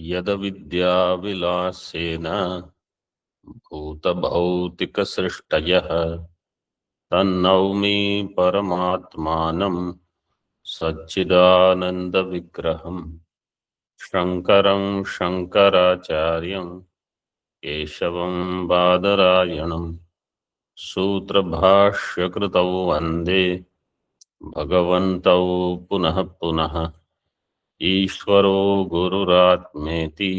यद विद्या विलासेन भूतभौतिकसृष्टयः तन्नौमि परमात्मानं सच्चिदानन्दविग्रहं शङ्करं शङ्कराचार्यं केशवं बादरायणं सूत्रभाष्यकृतौ वन्दे भगवन्तौ पुनः पुनः। ईश्वरो गुरुरात्मेति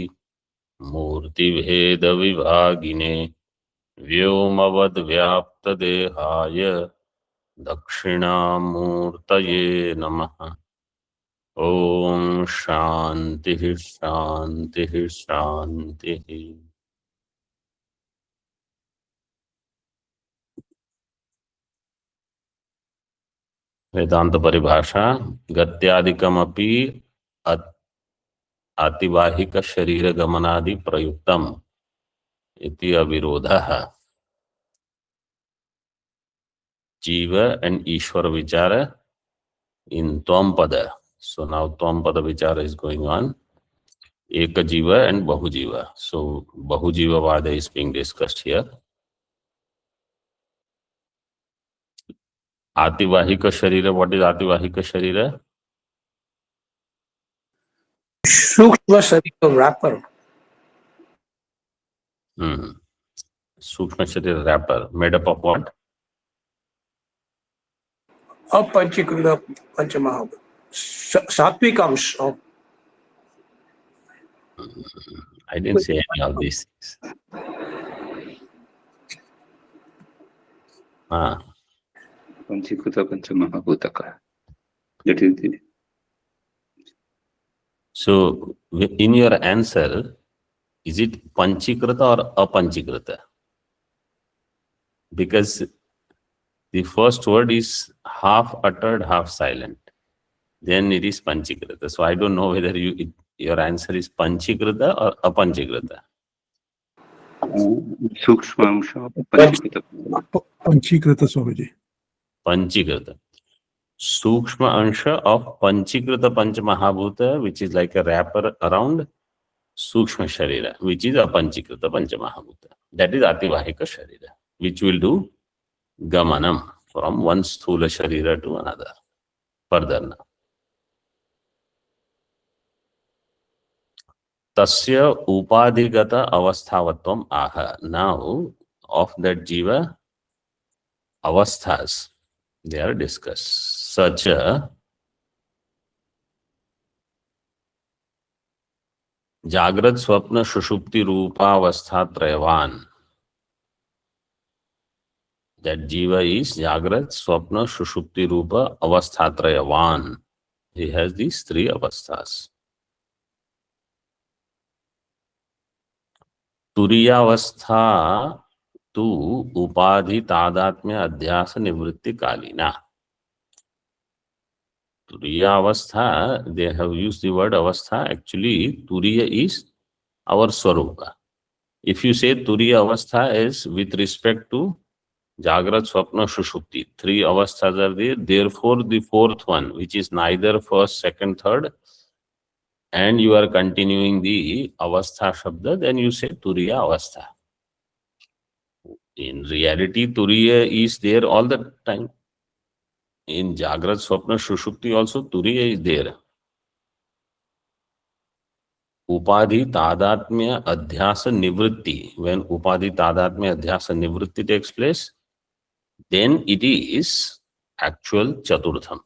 मूर्तिभेदविभागिने व्योमवद्व्याप्तदेहाय दक्षिणामूर्तये नमः। ओम शांति शांति शांति। वेदांत परिभाषा गत्यादिकमपि आतिवाहिक शरीर गमनादि प्रयुक्तम इति अविरोधः। जीव and ईश्वर विचार in Tvam Pada. So now Tvam Pada vichara is going on. Eka Jiva and Bahu Jiva. So Bahu Jiva Vada is being discussed here. Ativahika Sharira. What is Ativahika Sharira? Sukshma Sharira wrapper. Sukshma Sharira wrapper. Made up of what? Apanchikrita Panchamahabhuta. Sattvic amsha. I didn't say any of these things. Panchikrita Panchamahabhutaka. That is the... So in your answer, is it Panchikrita or Apanchikrita? Because the first word is half uttered, half silent. Then it is Panchikrita. So I don't know whether your answer is Panchikrita or Apanchikrita. Sukshma amsha Panchikrita. Panchikrita Swamiji. Panchikrita. Sukshma ansha of Panchikrita Panchamahabhuta, which is like a wrapper around Sukshma Sharira, which is Apanchikrita Panchamahabhuta. That is Ativahika Sharira, which will do Gamanam from one Sthula Sharira to another. Further now. Tasya Upadhigata Avasthavatvam Aha. Now, of that Jiva, Avasthas, they are discussed. Such a Jagrat Swapna Shushupti Rupa Avastha Trayavan. That Jiva is Jagrat Swapna Shushupti Rupa Avastha Trayavan. He has these three avasthas. Turiyavastha tu upadhi tadatmya adhyasa nivritti kalina. Turiyavastha, they have used the word avastha. Actually, Turiya is our Swarupa. If you say Turiya avastha is with respect to Jagrat, Swapna, Shushupti, three avasthas are there. Therefore, the fourth one, which is neither first, second, third, and you are continuing the avastha shabda, then you say Turiya avastha. In reality, Turiya is there all the time. In Jagrat, Swapna, Shushupti also Turiya is there. Upadhi Tadatmya Adhyasa Nivritti. When Upadhi Tadatmya Adhyasa Nivritti takes place, then it is actual Chaturtham.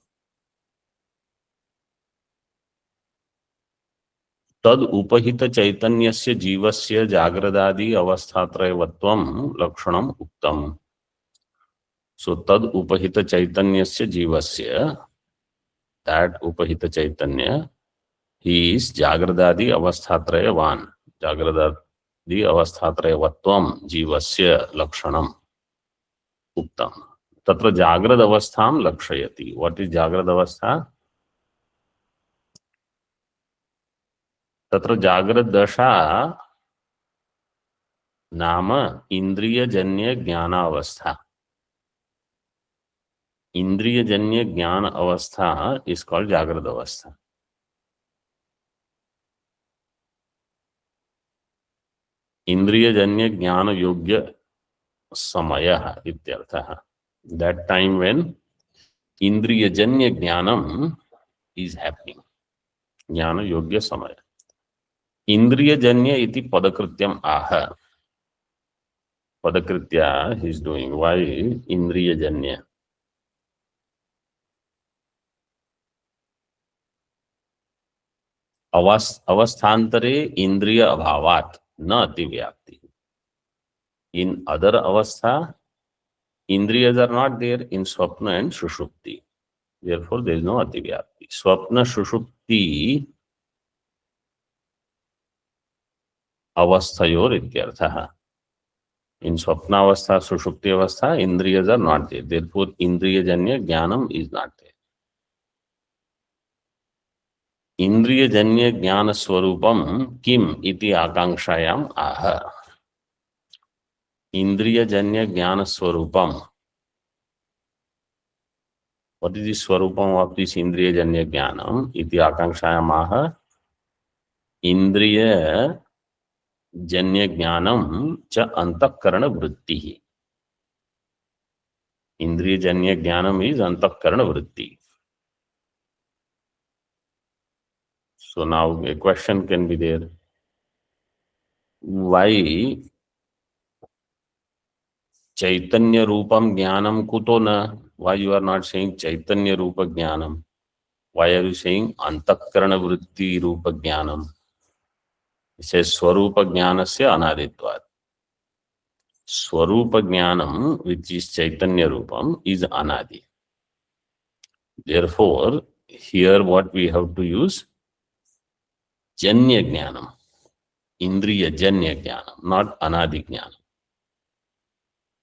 Tad upahita chaitanyasya jivasya jagradadi avasthatrayvatvam lakshanam uktam. So tad upahita chaitanyasya jivasya, that upahita chaitanya, he is jagradadi avasthatrayavan. Jagradadi avasthatrayavatvam jivasya lakshanam uktam. Tatra jagrad avastham lakshayati. What is jagrad avastha? तत्र जागृत दशा नाम इंद्रियजन्य ज्ञानावस्था. इंद्रियजन्य ज्ञान अवस्था is called जागृत अवस्था. इंद्रियजन्य ज्ञान योग्य समयः इत्यर्थः. That time when इंद्रियजन्य ज्ञानम is happening. ज्ञान योग्य समय. इंद्रियजन्य इति पदकृत्यम आह. पदकृत्या he is doing. Why इंद्रियजन्य? अवस्थान्तरे इंद्रिय अभावात् न अतिव्याप्ति. In other avastha, indriyas are not there in swapna and sushupti. Therefore, there is no ativyapti. Swapna sushupti avasthayor ityartha. In swapna avastha, sushupti avastha, indriyas are not there. Therefore, indriyajanya jnanam is not there. Indriyajanya jnana swarupam kim iti akanksayam aha. Indriyajanya jnana swarupam. What is the swarupam of this indriyajanya jnanam? Iti akanksayam aha. Indriya जन्य ज्ञानम च अंतःकरण वृत्ति. इंद्रिय जन्य ज्ञानम is अंतःकरण वृत्ति. So now a question can be there. Why chaitanya rupam jnanam kuto na? Why you are not saying chaitanya rupa jnanam? Why are you saying अंतःकरण वृत्ति रूप ज्ञानम? It says Swarupa Jnanasya Anaditvat. Swarupa Jnanam, which is Chaitanya Rupam, is Anadi. Therefore, here what we have to use? Janya Jnanam. Indriya Janya Jnanam, not Anadi Jnanam.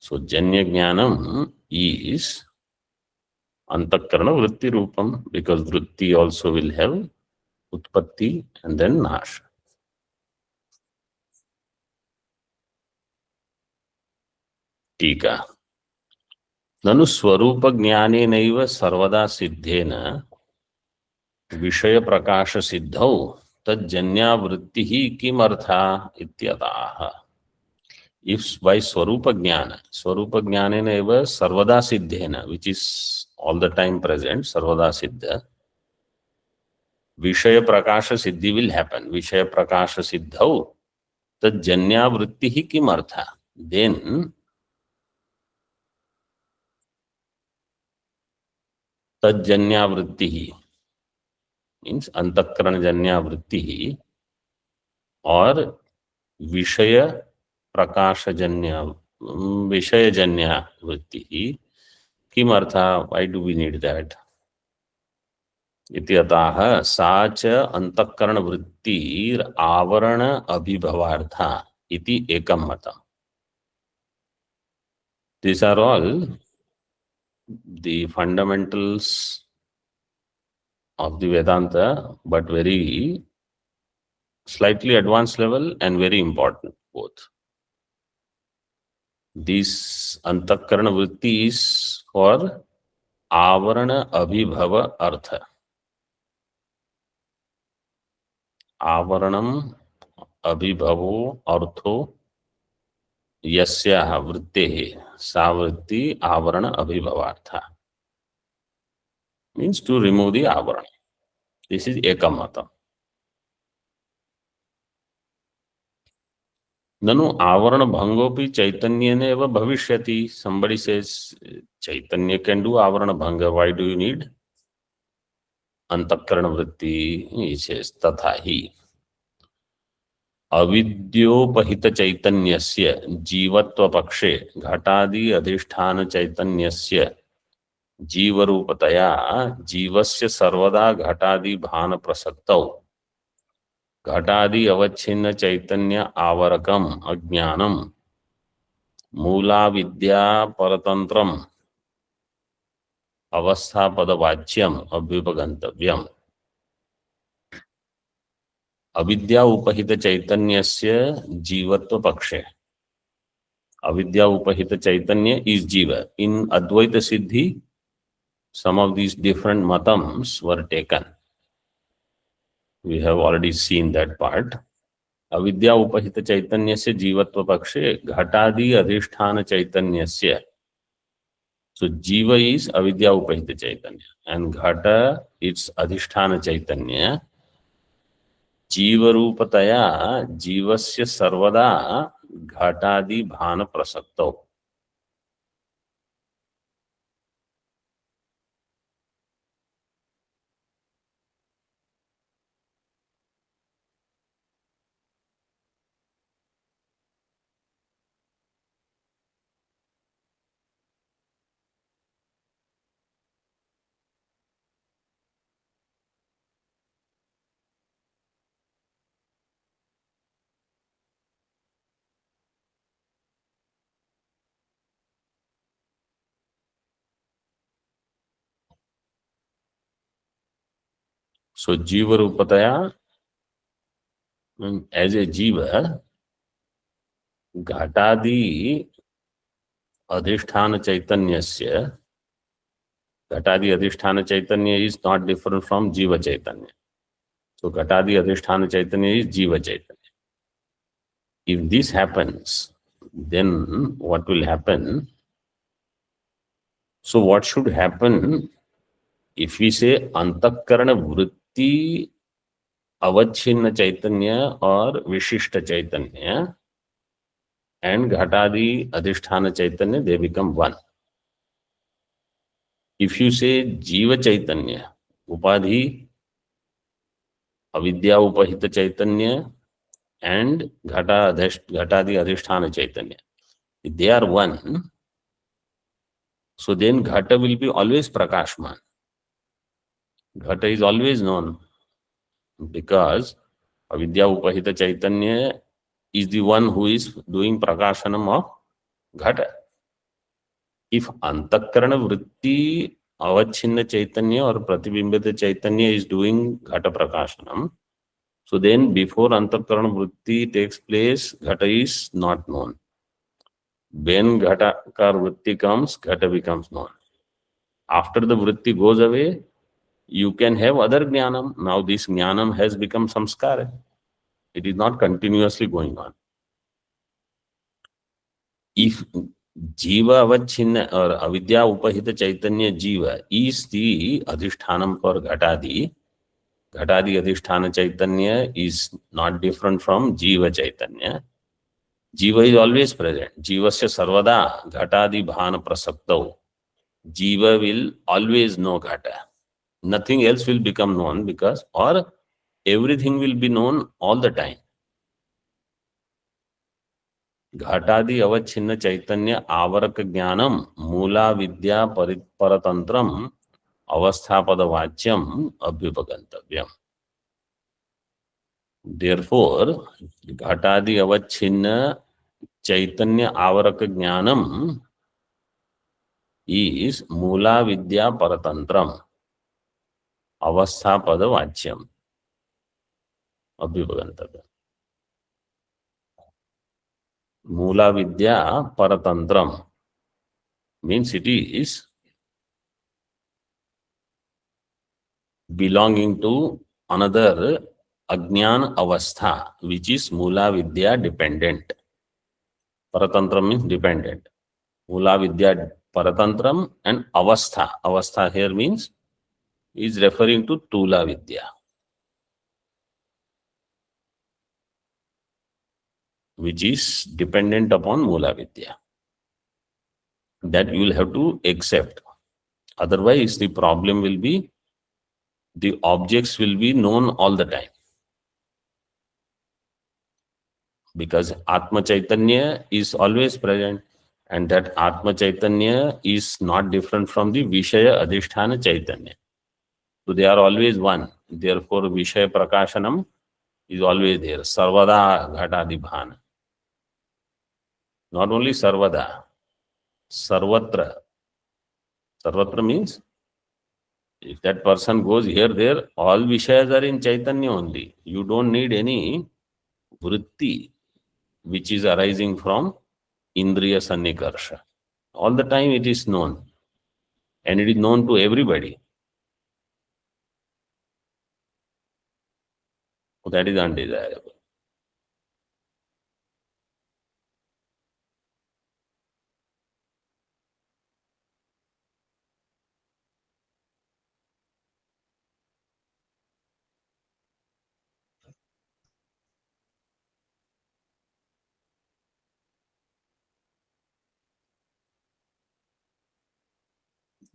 So Janya Jnanam is Antakarana Vritti Rupam, because Vritti also will have Utpatti and then Nasha. टीका. ननु स्वरूप ज्ञानेनैव सर्वदा सिद्धेन विषय प्रकाश सिद्धौ तज्जन्यावृत्ति ही किमर्था इत्यतः. If by swarupa jnanenaiva sarvada siddhena, which is all the time present, sarvada siddha, vishaya prakasha siddhi will happen. Vishaya prakasha siddhau tajanyavritti hi kimartha. Then तज्जन्यावृत्ति means अंतःकरण जन्यावृत्ति और विषय प्रकाशजन्य विषयजन्यावृत्ति किमर्था. Why do we need that? इत्यतः सा च अंतःकरण वृत्तिर आवरण अभिभवार्था इति एकम मतम. These are all the fundamentals of the Vedanta, but very slightly advanced level and very important both. This Antakarana Vritti is for Avarana Abhibhava Artha. Avaranam Abhibhavo Artho Yasya Vrittehe Sa Vritti Avarana Abhibhavartha. Means to remove the Avarana. This is Ekamata. Nanu Avarana Bhangopi Chaitanyene eva bhavishyati. Somebody says Chaitanya can do Avarana Bhanga. Why do you need Antakarana Vritti? He says Tatha hi. अविद्योपहित चैतन्यस्य जीवत्व पक्षे घटादि अधिष्ठान चैतन्यस्य जीवरूपतया जीवस्य सर्वदा घटादि भान प्रसक्तौ घटादि अवच्छिन्न चैतन्य आवरकम अज्ञानम मूला विद्या परतंत्रम अवस्थापदवाच्यम अभ्युपगंतव्यम. अविद्या उपहित चैतन्यस्य जीवत्व पक्षे. अविद्या उपहित चैतन्य is jiva. In Advaita Siddhi, some of these different matams were taken. We have already seen that part. अविद्या उपहित चैतन्यस्य जीवत्व पक्षे घटादि अधिष्ठान चैतन्यस्य. So jiva is avidya upahita chaitanya and ghata its adhisthana chaitanya. Jiva rupataya jivasya sarvada ghatadi bhana prasakto. So jiva rupataya, as a jiva, ghatadi adhisthana chaitanyasya. Ghatadi adhisthana chaitanya is not different from jiva chaitanya. So ghatadi adhisthana chaitanya is jiva chaitanya. If this happens, then what will happen? So what should happen if we say antakarana vritti avachinna chaitanya or vishishta chaitanya and ghatadi adhisthana chaitanya, they become one. If you say jiva chaitanya, upadhi, avidya upahita chaitanya and ghatadi adhisthana chaitanya, if they are one, so then ghata will be always prakashman. Ghata is always known because avidya upahita chaitanya is the one who is doing prakashanam of ghata. If antakarana vritti avachinna chaitanya or pratibimbita chaitanya is doing ghata prakashanam, so then before antakarana vritti takes place, ghata is not known. When ghatakar vritti comes, ghata becomes known. After the vritti goes away, you can have other jnanam. Now this jnanam has become samskara. It is not continuously going on. If jiva avachinna or avidya upahita chaitanya jiva is the adhishthanam for ghatadi, ghatadi adhisthana chaitanya is not different from jiva chaitanya. Jiva is always present. Jivasya sarvada ghatadi bhana prasakto. Jiva will always know ghata. Nothing else will become known because, or everything will be known all the time. घटादि अवच्छिन्न चैतन्य आवरक ज्ञानम मूला विद्या परतंत्रम अवस्थापद वाच्यम अभ्युपगंतव्यम. Therefore, घटादि अवच्छिन्न चैतन्य आवरक ज्ञानम is Mula Vidya परतंत्रम अवस्थापद वाच्यम अभ्युपगंतव्यम. Mula Vidya Paratantram means it is belonging to another Ajnan Avastha, which is Mula Vidya dependent. Paratantram means dependent. Mula Vidya Paratantram and Avastha. Avastha here means is referring to Tula Vidya, which is dependent upon Mula Vidya. That you will have to accept. Otherwise, the problem will be the objects will be known all the time. Because Atma Chaitanya is always present, and that Atma Chaitanya is not different from the Vishaya Adhisthana Chaitanya. So they are always one. Therefore, Vishaya Prakashanam is always there. Sarvada Ghatadi Bhana. Not only Sarvada, Sarvatra. Sarvatra means if that person goes here, there, all Vishayas are in Chaitanya only. You don't need any vritti which is arising from Indriya Sannikarsha. All the time it is known, and it is known to everybody. So that is undesirable.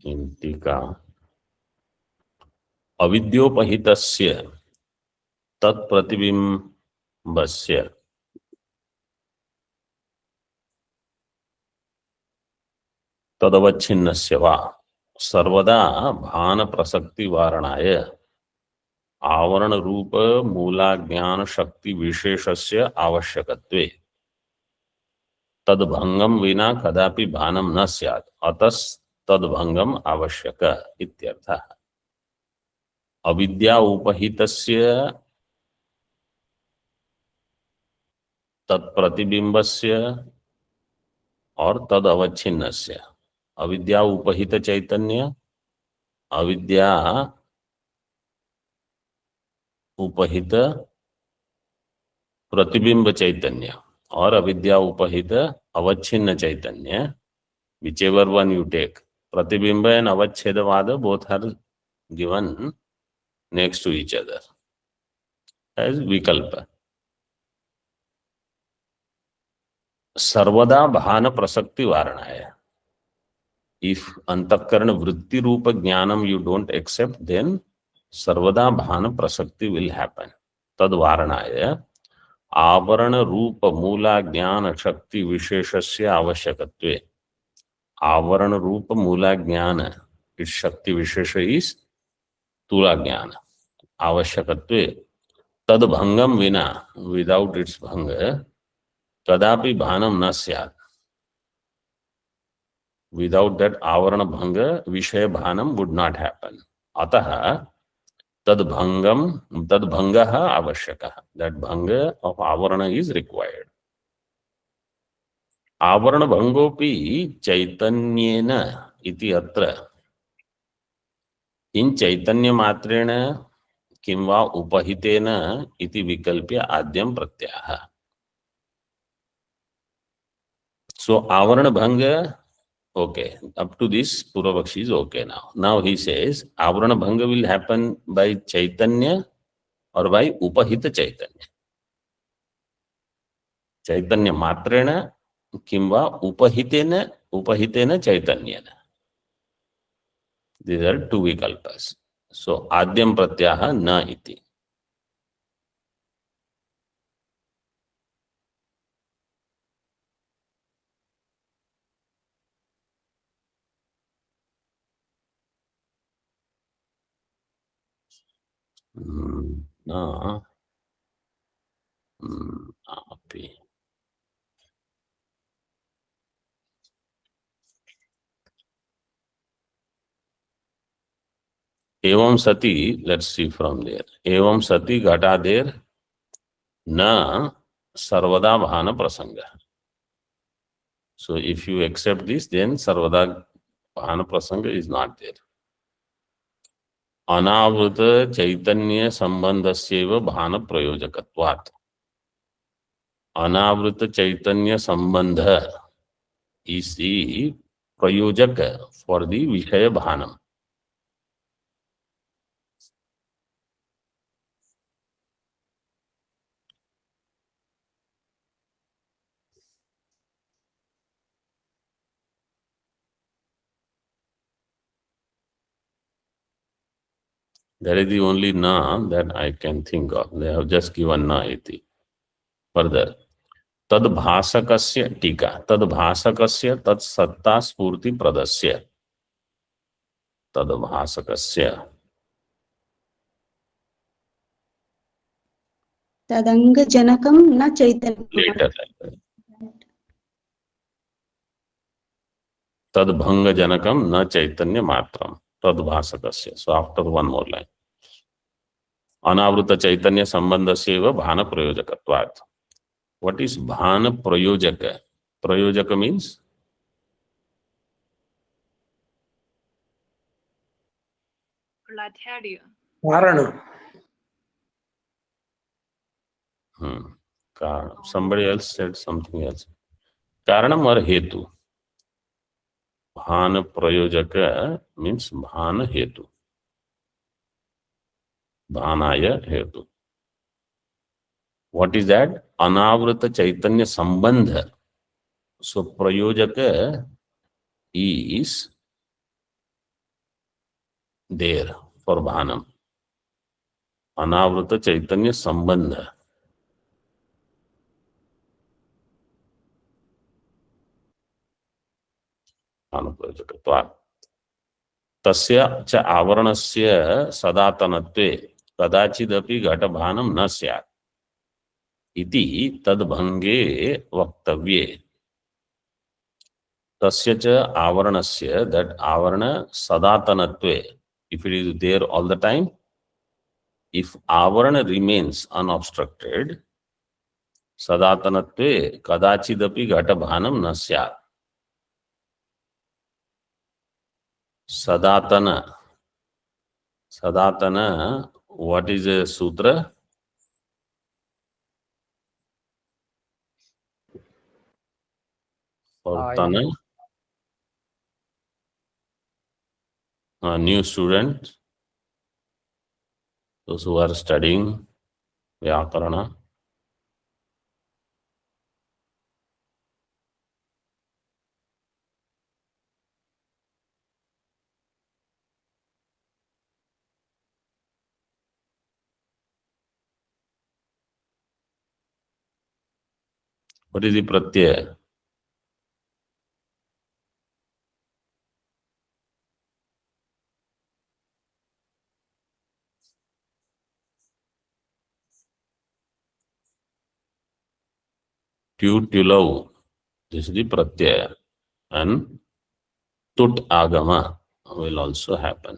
in टीका अविद्योपहितस्य तत्प्रतिबिंबस्य तदवच्छिन्नस्य वा सर्वदा भान प्रसक्ति वारणाय आवरण रूप मूलाज्ञान शक्ति विशेषस्य आवश्यकत्वे तद्भंगम विना कदापि भानम न स्यात् अतः तद्भंगम आवश्यक इत्यर्थः। अविद्या उपहितस्य तत्प्रतिबिंबस्य और तद अवच्छिन्नस्य, अविद्या उपहित चैतन्य, अविद्या उपहित प्रतिबिंब चैतन्य और अविद्या उपहित अवच्छिन्न चैतन्य, whichever one you take, प्रतिबिंब and avachedavada both are given next to each other as vikalpa. सर्वदा भान प्रसक्ति वारणाय, if अंतःकरण वृत्ति रूप ज्ञानम you don't accept, then सर्वदा भान प्रसक्ति will happen. तद वारणाय आवरण रूप मूला ज्ञान शक्ति विशेषस्य आवश्यकत्वे, आवरण रूप मूला ज्ञान इस शक्ति विशेष इस तुला ज्ञान आवश्यकत्वे तद भंगम विना, विदाउट इट्स भंग कदापि भानम न स्यात्, without that avarana bhanga vishaya bhanam would not happen. Atah tadbhangaha avashyakah, that bhanga of avarana is required. Avarana bhangopi chaitanyena iti atra, in chaitanya matrena kimva upahitena iti vikalpya adyam pratyaha. So avarana bhanga, okay, up to this Purvapakshi is okay now. Now he says avarana bhanga will happen by chaitanya or by upahita chaitanya. Chaitanya matrena kimva upahitena chaitanyena. These are two vikalpas. So adyam pratyaha na iti. Na api. Evam sati, let's see from there. Evam sati ghatader na sarvada bhana prasanga. So if you accept this, then sarvada bhana prasanga is not there. अनावृत चैतन्य संबंधस्यैव भान प्रयोजकत्वात्, अनावृत चैतन्य संबंध is the prayojak for the vishaya bhanam. That is the only na that I can think of. They have just given na iti. Further, tad bhasakasya tika, tad bhasakasya tad satta spurti pradasya, tad bhasakasya तदंग जनकम न चैतन्य, later, tad bhanga janakam na chaitanya matram, tad bhasakasya. So after one more line, anavruta chaitanya sambandhasyeva bhana prayojakatvat. What is bhana prayojaka? Prayojaka means Varana. Somebody else said something else. Karanam or hetu. Bhana prayojaka means bhana hetu. Bhanaya hetu. What is that? Anavrita chaitanya sambandha. So prayojaka is there for Bhanam. Anavrata Chaitanya Sambandha. Anuprajatvatvat. तस्य च आवरणस्य सदातनत्वे कदाचिदपि घटभानं न स्यात् इति तद्भंगे वक्तव्ये. तस्य च आवरणस्य, that आवरण सदातनत्वे, if it is there all the time, if avarana remains unobstructed, सदातनत्वे कदाचिदपि घटभानं न स्यात्. Sadatana. Sadatana, what is a sutra? For Tana, a new student, those who are studying Vyakarana. What is the pratyaya? Tulau. This is the pratyaya. And tut agama will also happen.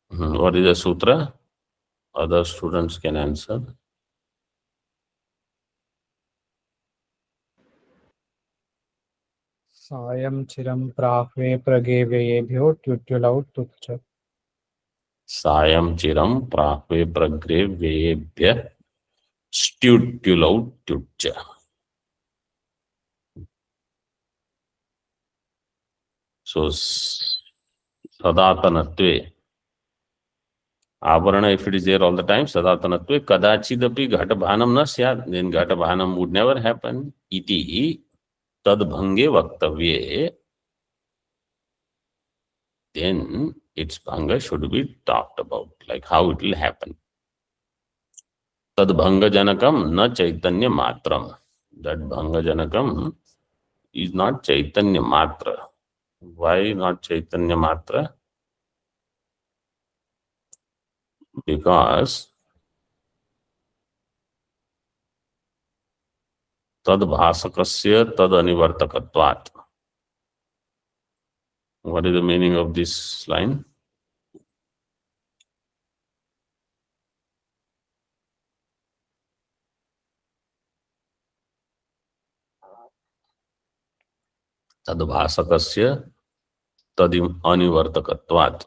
What is the sutra? Other students can answer. सायं चिरं प्राह्वे प्रगेव्येभ्यो ट्युट्युलौ तुच्च. सायं चिरं प्राह्वे प्रग्रे वेभ्य स्ट्युट्युलौ ट्युच्च. So sadatanatve. Avarana, if it is there all the time, sadatanatve kadachidapi ghatabhanam na syat, then ghatabhanam would never happen. Iti tadbhange vaktavye. Then its bhanga should be talked about, like how it will happen. Tadbhanga janakam na chaitanya matram. That bhanga janakam is not chaitanya matra. Why not chaitanya matra? Because tad bhasakasya tad anivartakatvat. What is the meaning of this line? Tad bhasakasya tad anivartakatvat.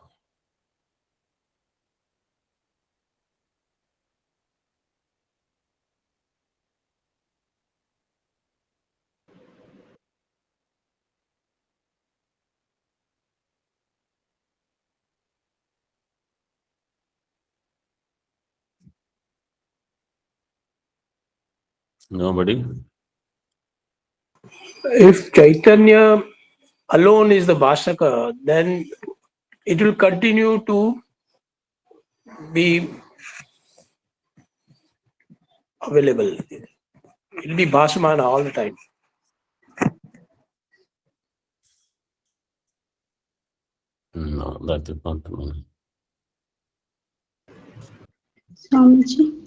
Nobody? If Chaitanya alone is the Bhasaka, then it will continue to be available. It will be Bhasamana all the time. No, that is not the meaning. Swamiji,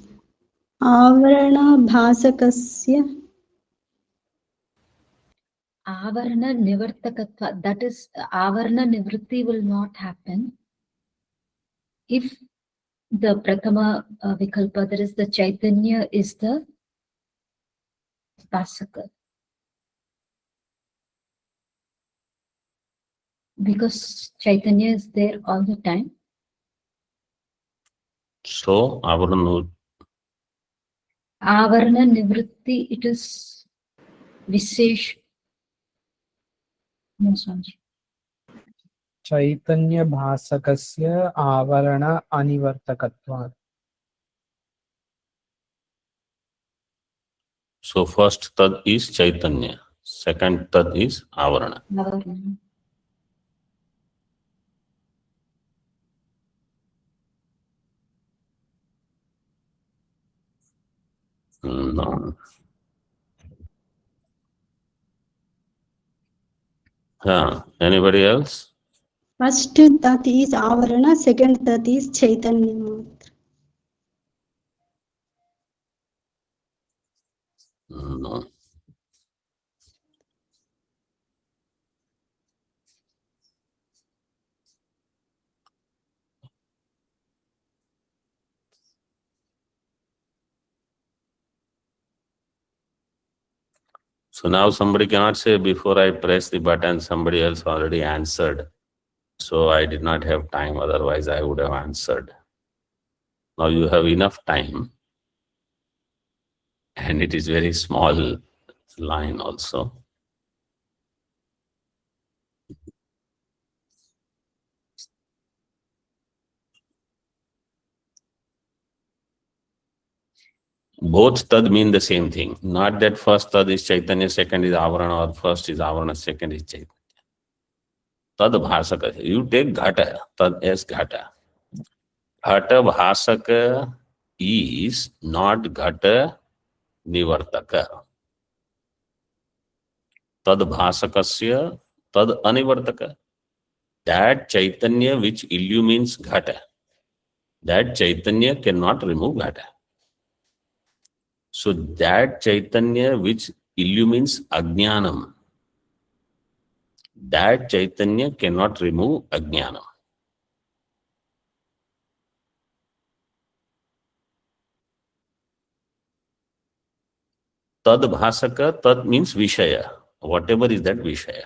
avarana bhasakasya. Avarana nivartakatva, that is, avarana nivritti will not happen if the prathama vikalpa, that is the Chaitanya, is the Bhasaka. Because Chaitanya is there all the time. So, avarana nivritti, it is Visesh. No, Swamiji. चैतन्य भासकस्य आवरण अनिवर्तकत्वात्. So first tad is Chaitanya, second tad is Avarana. Avarana. No. Anybody else? First tat is avarana, second tat is chaitanya matra. No. So now somebody cannot say before I press the button, somebody else already answered. So I did not have time, otherwise I would have answered. Now you have enough time. And it is very small line also. Both tad mean the same thing. Not that first tad is Chaitanya, second is Avarana, or first is Avarana, second is Chaitanya. Tad bhasaka. You take ghata, tad as ghata. Ghata bhasaka is not ghata nivartaka. Tad bhasakasya tad anivartaka. That Chaitanya which illumines ghata, that Chaitanya cannot remove ghata. So that Chaitanya which illumines Ajnanam, that Chaitanya cannot remove Ajnanam. Tad bhasaka, tad means Vishaya. Whatever is that Vishaya.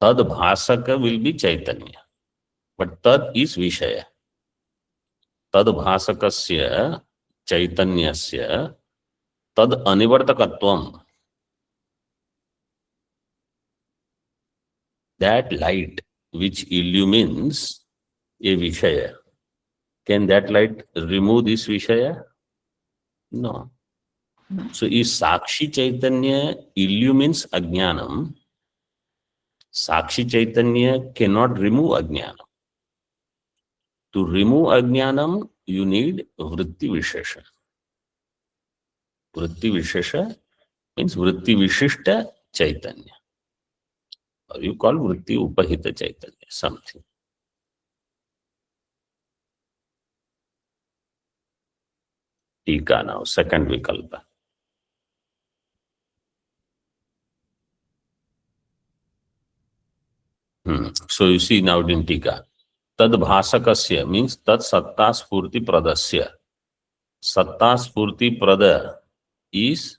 Tad bhasaka will be Chaitanya. But tad is Vishaya. Tad bhasakasya Chaitanyasya tad anivartakatvam. That light which illumines a Vishaya, can that light remove this Vishaya? No. So if Sakshi Chaitanya illumines Ajnanam, Sakshi Chaitanya cannot remove Ajnanam. To remove Ajnanam, you need Vritti Vishesha. Vritti Vishesha means Vritti Vishishta Chaitanya. Or you call Vritti Upahita Chaitanya, something. Tika now, second Vikalpa. So you see now in Tika. Tad bhasakasya means tad satta spurti pradasya. Satta spurti prada is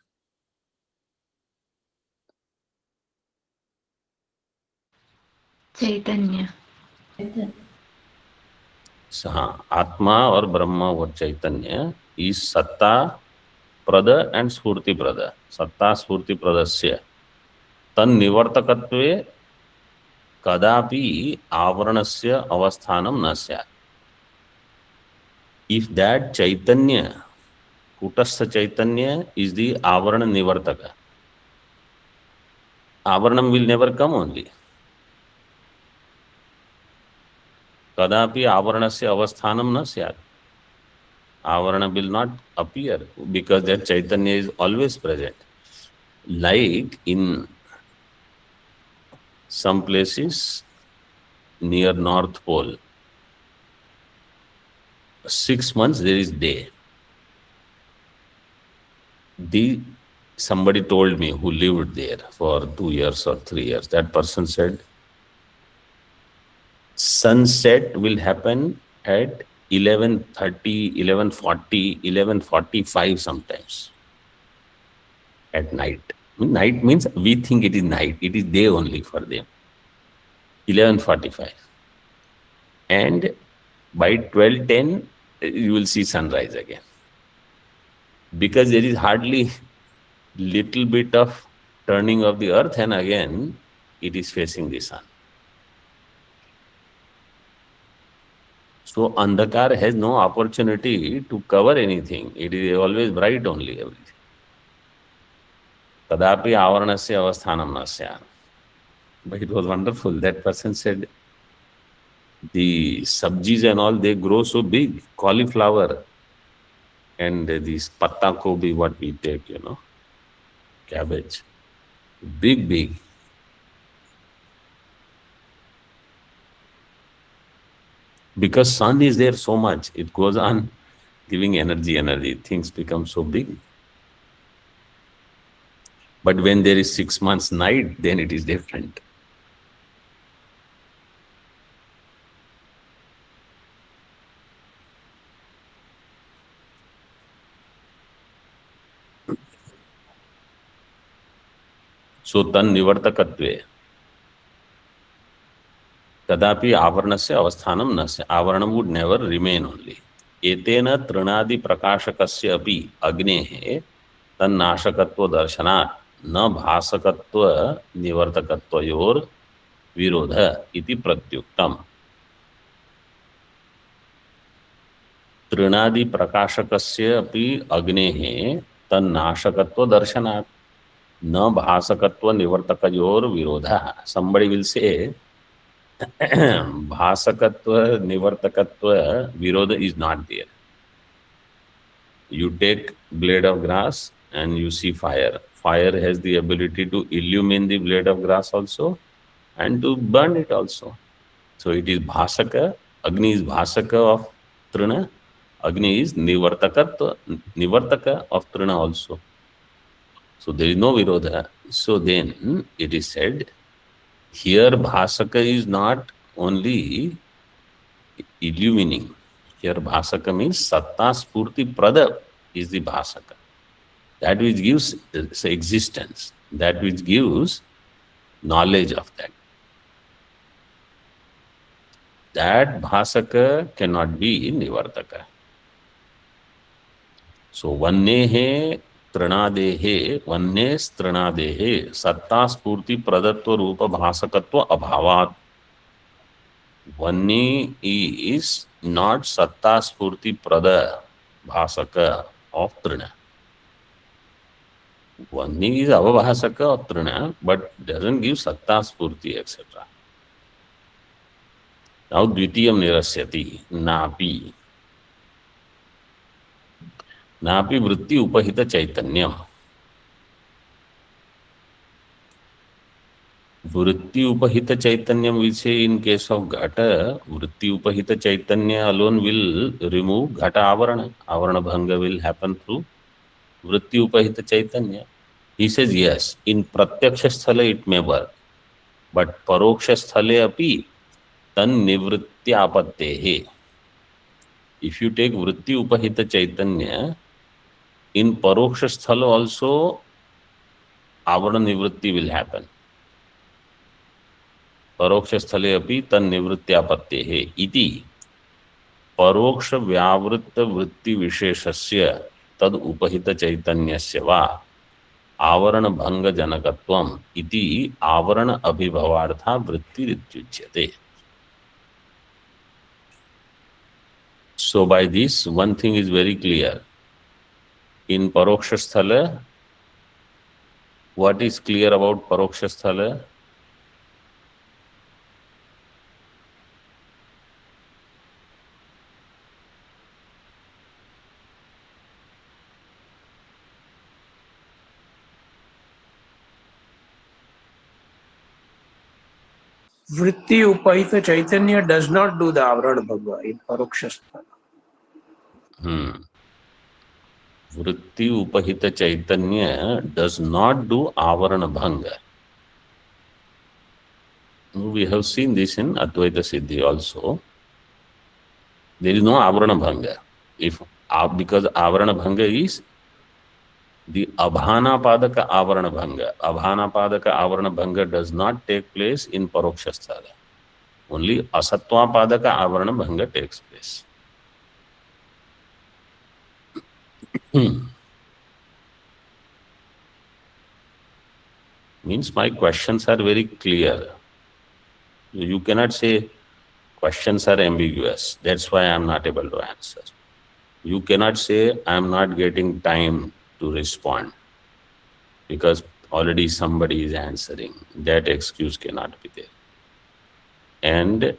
Chaitanya Atma or Brahma or Chaitanya is Satta Prada and Spurti Prada. Satta Spurti Pradasya. Tan Nivartakatve Kadapi Avaranasya Avasthanam Nasya. If that Chaitanya, Kutastha Chaitanya is the Avarana Nivartaka, Avaranam will never come only. Kadapi Avaranasya Avasthanam na syat. Avarana will not appear because that Chaitanya is always present. Like in some places near North Pole, 6 months there is day. Somebody told me who lived there for 2 years or 3 years, that person said, sunset will happen at 11:30, 11:40, 11:45 sometimes at night. Night means we think it is night. It is day only for them. 11:45. And by 12:10, you will see sunrise again. Because there is hardly little bit of turning of the earth and again it is facing the sun. So Andhakar has no opportunity to cover anything. It is always bright only, everything. Tadapi avaranasya avasthanam nasya. But it was wonderful. That person said, the sabjis and all, they grow so big, cauliflower and these patta gobi, what we take, cabbage, big. Because sun is there so much, it goes on giving energy, things become so big. But when there is 6 months night, then it is different. So tan nivartakatve tadapi avaranasya avasthanam nasya. Avaranam would never remain only. Etena trinadi prakashakasya api agnehe tan nashakatva darshanat na bhasakatva nivartakatvayor virodha iti pratyuktam. Trinadi prakashakasya api agnehe tan nashakatva darshanat na bhasakatva nivartakayor virodha. Somebody will say bhasakatva nivartakatva virodha is not there. You take blade of grass and you see fire. Fire has the ability to illumine the blade of grass also and to burn it also. So it is bhasaka. Agni is bhasaka of trina. Agni is nivartaka of trina also. So there is no virodha. So then it is said, here bhasaka is not only illumining. Here bhasaka means satta spurti prada is the bhasaka. That which gives existence, that which gives knowledge of that. That bhasaka cannot be nivartaka. So vannehe trinadehe, vannes trinadehe, satta spurti pradatva rupa bhasakatva abhavat. Vanni is not satta spurti prada bhasaka of trina. Vanni is avabhasaka of trina, but doesn't give satta spurti, etc. Now dvitiyam nirasyati, napi. Napi vritti upahita chaitanyam. Vritti upahita chaitanyam, we say in case of ghata, vritti upahita chaitanya alone will remove ghata avarana. Avarana bhanga will happen through vritti upahita chaitanya. He says yes, in pratyaksha sthala it may work, but paroksha sthale api tan nivritti apattehe. If you take vritti upahita chaitanya, in paroksha sthala also avarana nivritti will happen. Paroksha sthale api tan nivritti apattehe iti paroksha vyavritta vritti visheshasya tad upahita chaitanyasya va avarana bhanga janakatvam iti avarana abhibhavartha vritti rityuchyate. So by this, one thing is very clear. In paroksha sthala, what is clear about paroksha sthala? Vritti upahita chaitanya does not do the avarana bhanga in paroksha sthala. Vritti upahita chaitanya does not do avarana bhanga. We have seen this in Advaita Siddhi also. There is no avarana bhanga. Because avarana bhanga is the abhana padaka avarana bhanga. Abhana padaka avarana bhanga does not take place in paroksha sthala. Only asatva padaka avarana bhanga takes place. Means my questions are very clear. You cannot say questions are ambiguous. That's why I am not able to answer. You cannot say I am not getting time to respond because already somebody is answering. That excuse cannot be there. And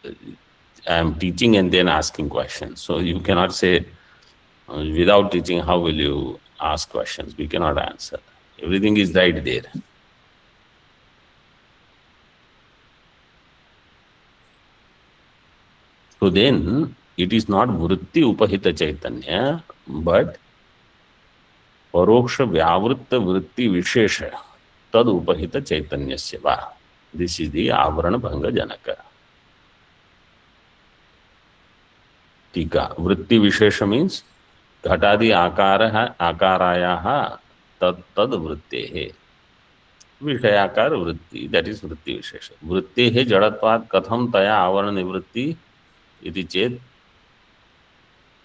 I am teaching and then asking questions. So you cannot say, without teaching, how will you ask questions? We cannot answer. Everything is right there. So then, it is not vritti upahita chaitanya, but paroksha vyavritta vritti vishesha tad upahita chaitanyasya va. This is the avarana bhanga janaka. Tika. Vritti vishesha means घटादि आकारायाः तद वृत्तेः विषयाकार वृत्ति, that is वृत्ति विशेष. वृत्तेः जडत्वात् कथं तया आवरण निवृत्ति इति चेत्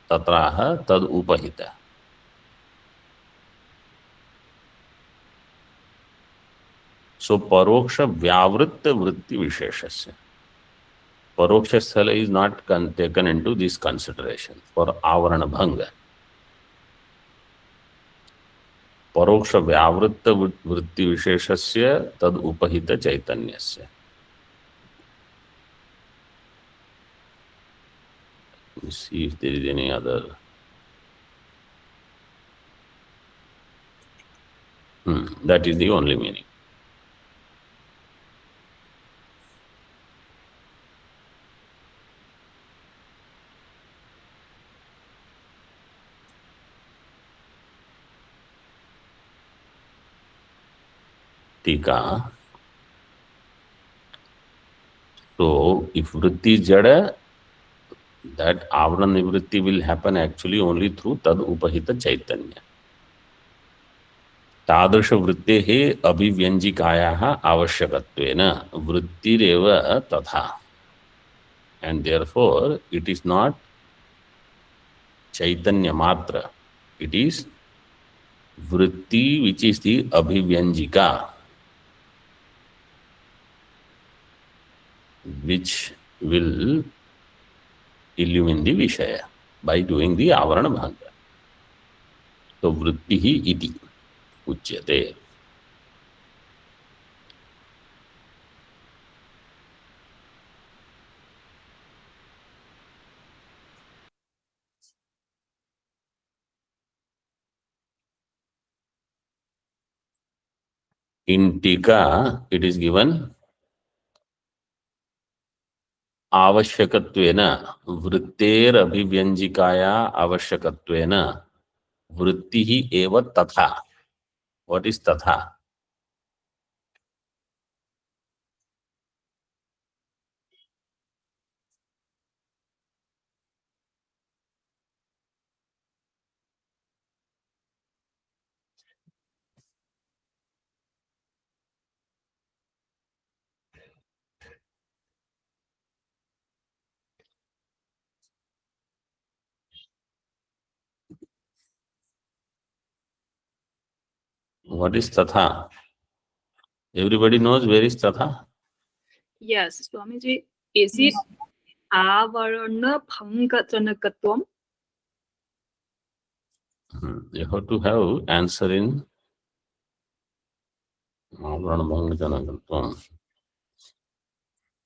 तत्राह तद उपहित. So परोक्ष व्यावृत्त वृत्ति विशेषस्य. परोक्ष स्थल is not taken into this consideration for avarana bhanga. परोक्ष व्यावृत्त वृत्ति विशेषस्य तद उपहित चैतन्यस्य. Let me see if there is any other. That is the only meaning. Tika. So, if vritti is jada, that avarana nivritti will happen actually only through tad upahita chaitanya. Tadrsha vrittehe abhivyanjikayaha avashyakatvena vrittireva tatha. And therefore, it is not chaitanya matra. It is vritti which is the abhivyanjika, which will illumine the Vishaya by doing the avarana bhanga. So vrittihi iti uchyate. In Tika, it is given आवश्यकत्वेन वृत्तेर अभिव्यंजिकाया आवश्यकत्वेन वृत्तिः एव तथा. What is tatha? What is tatha? Everybody knows where is tatha? Yes, Swamiji. Is it avarana bhanga janakatvam? You have to have answer in avarana bhanga janakatvam.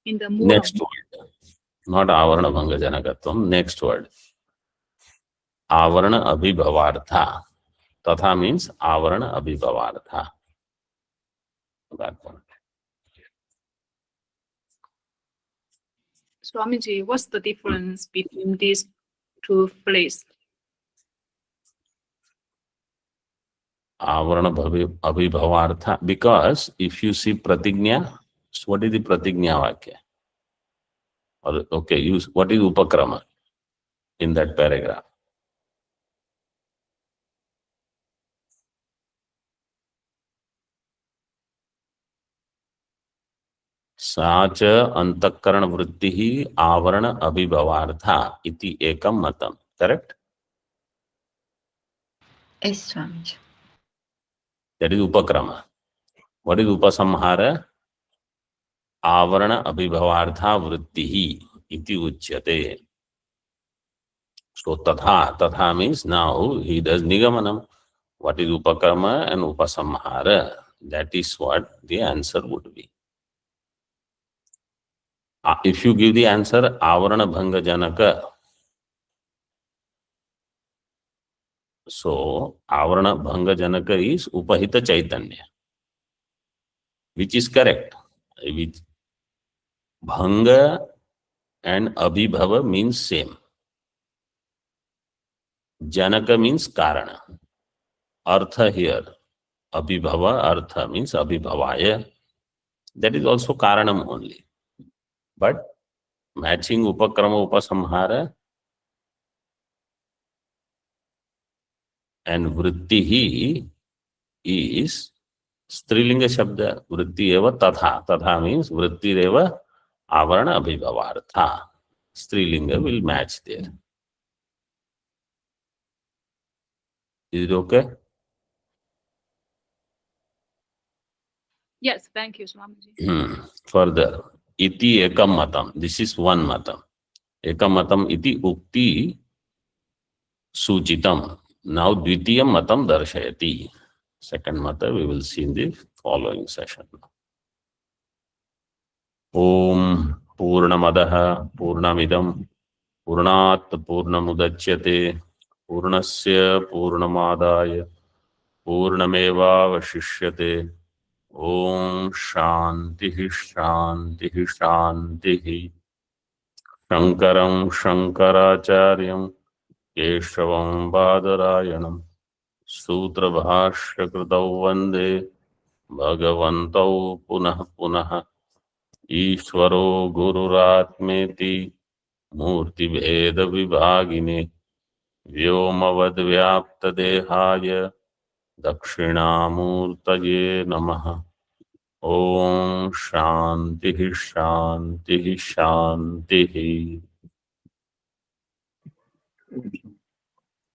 In the Moolam. Next word. Not avarana bhanga janakatvam. Next word. Avarana abhibhavartha. Tatha means avarana abhibhavartha. That one. Swamiji, what's the difference between these two phrases? Avarana abhibhavartha. Because if you see pratignya, so what is the pratignya vakya? Or, okay, use what is upakrama in that paragraph? साच अंतःकरण वृत्तिः आवरण अभिभवार्था इति एकम मतम. Correct? Yes, Swamiji. That is upakrama. What is upasamhara? Avarana abhibhavartha vrittihi iti uchyate. So tatha means now he does nigamanam. What is upakrama and upasamhara? That is what the answer would be. If you give the answer avarana bhanga janaka, so avarana bhanga janaka is upahita chaitanya, which is correct. Which bhanga and abhibhava means same. Janaka means karana. Artha here, abhibhava artha means abhibhavaya. That is also karanam only. But matching upakrama upasamhara and vrittihi is strilinga shabda. Vritti eva tatha. Tatha means vritti eva avarana abhibhavartha. Strilinga will match there. Is it okay? Yes, thank you, Swamiji. Further, iti ekam matam. This is one matam. Ekam matam iti ukti suchitam. Now dvitiyam matam darshayati. Second mata we will see in the following session. Om Purnamadaha Purnamidam Purnat Purnamudachyate Purnasya Purnamadaya Purnameva Vashishyate. Om Shanti Shanti Shanti. Shankaram Shankaracharyam Keshavam Badarayanam Sutra Bhashya Kritau Vande Bhagavantau Punah Punah Ishvaro Gururatmeti Murti Veda Vibhagine Vyomavad Vyapta Dehaya Dakshinamurtaye Namaha. Om Shanti Shanti Shanti.